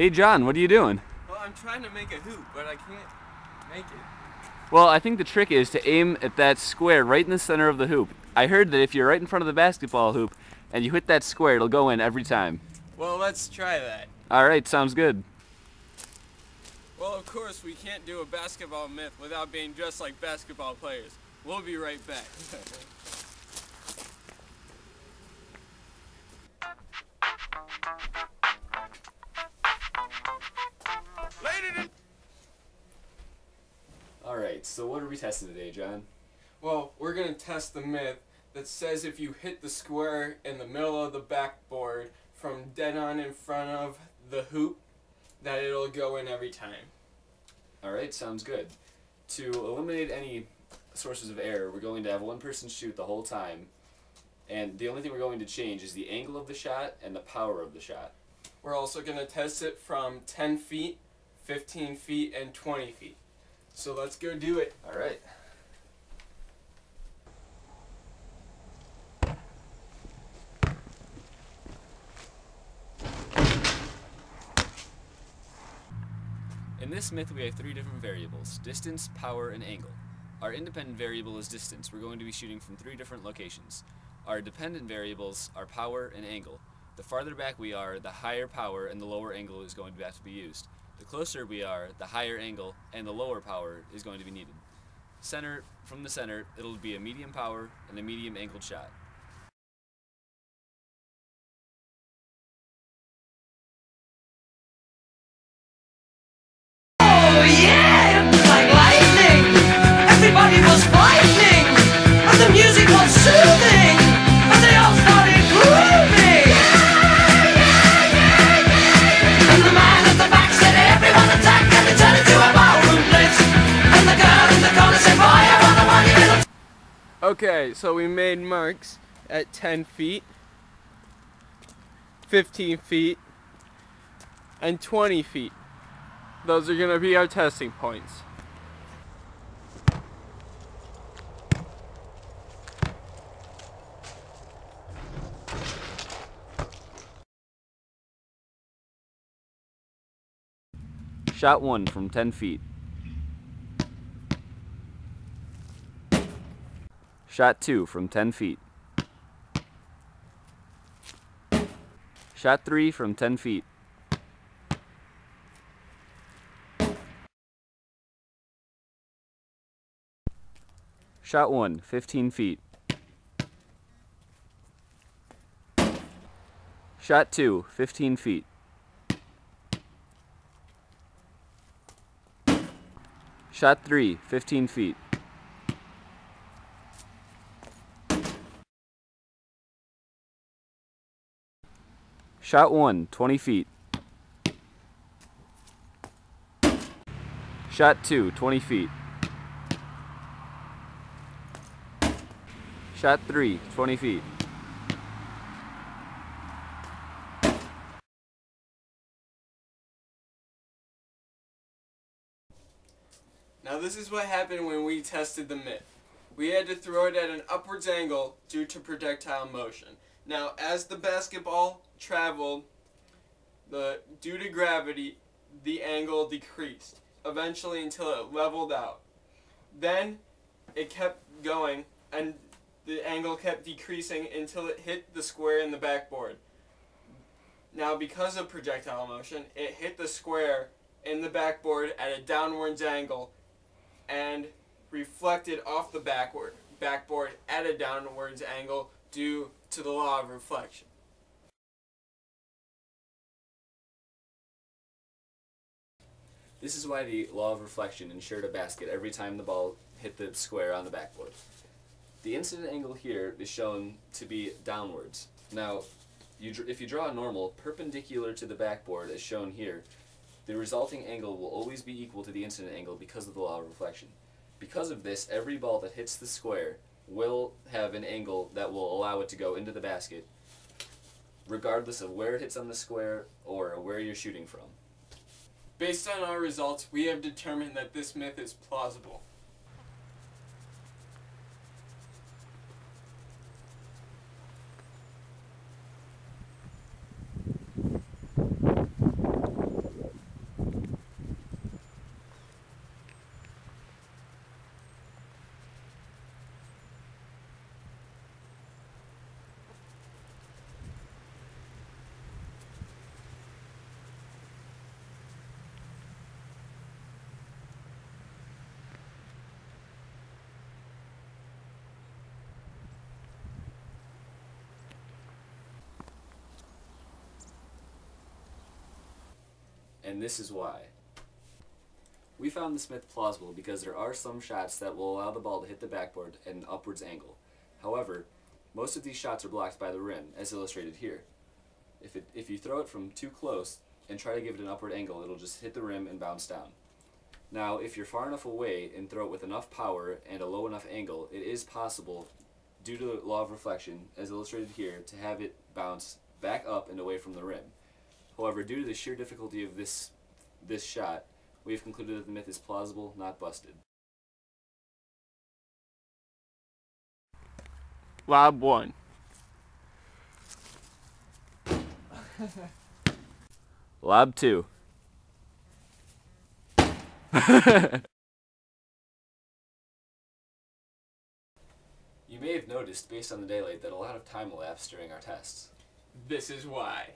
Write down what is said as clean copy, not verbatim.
Hey John, what are you doing? Well, I'm trying to make a hoop, but I can't make it. Well, I think the trick is to aim at that square right in the center of the hoop. I heard that if you're right in front of the basketball hoop and you hit that square, it'll go in every time. Well, let's try that. Alright, sounds good. Well, of course, we can't do a basketball myth without being dressed like basketball players. We'll be right back. Alright, so what are we testing today, John? Well, we're going to test the myth that says if you hit the square in the middle of the backboard from dead on in front of the hoop, that it'll go in every time. Alright, sounds good. To eliminate any sources of error, we're going to have one person shoot the whole time, and the only thing we're going to change is the angle of the shot and the power of the shot. We're also going to test it from 10 feet, 15 feet, and 20 feet. So let's go do it. Alright. In this myth we have three different variables: distance, power, and angle. Our independent variable is distance. We're going to be shooting from three different locations. Our dependent variables are power and angle. The farther back we are, the higher power and the lower angle is going to have to be used. The closer we are, the higher angle and the lower power is going to be needed. From the center, it'll be a medium power and a medium angled shot. Oh yeah, it was like lightning. Everybody was frightening, and the music was soothing, and they all started grooving. And the man at the back said, "Everyone attack!" and they turned into a ballroom blitz. And the girl in the corner said, "Boy, I wanna want you little." Okay, so we made marks at 10 feet, 15 feet, and 20 feet. Those are going to be our testing points. Shot 1 from 10 feet. Shot 2 from 10 feet. Shot 3 from 10 feet. Shot 1, 15 feet. Shot 2, 15 feet. Shot 3, 15 feet. Shot 1, 20 feet. Shot 2, 20 feet. Shot 3, 20 feet. Now this is what happened when we tested the myth. We had to throw it at an upwards angle due to projectile motion. Now as the basketball traveled, due to gravity, the angle decreased, eventually until it leveled out. Then it kept going and the angle kept decreasing until it hit the square in the backboard. Now because of projectile motion, it hit the square in the backboard at a downwards angle and reflected off the backboard at a downwards angle due to the law of reflection. This is why the law of reflection ensured a basket every time the ball hit the square on the backboard. The incident angle here is shown to be downwards. Now, if you draw a normal perpendicular to the backboard as shown here, the resulting angle will always be equal to the incident angle because of the law of reflection. Because of this, every ball that hits the square will have an angle that will allow it to go into the basket, regardless of where it hits on the square or where you're shooting from. Based on our results, we have determined that this myth is plausible. and this is why. We found this myth plausible because there are some shots that will allow the ball to hit the backboard at an upwards angle. However, most of these shots are blocked by the rim, as illustrated here. If you throw it from too close and try to give it an upward angle, it'll just hit the rim and bounce down. Now, if you're far enough away and throw it with enough power and a low enough angle, it is possible, due to the law of reflection, as illustrated here, to have it bounce back up and away from the rim. However, due to the sheer difficulty of this shot, we have concluded that the myth is plausible, not busted. Lob 1. Lob 2. You may have noticed, based on the daylight, that a lot of time elapsed during our tests. This is why.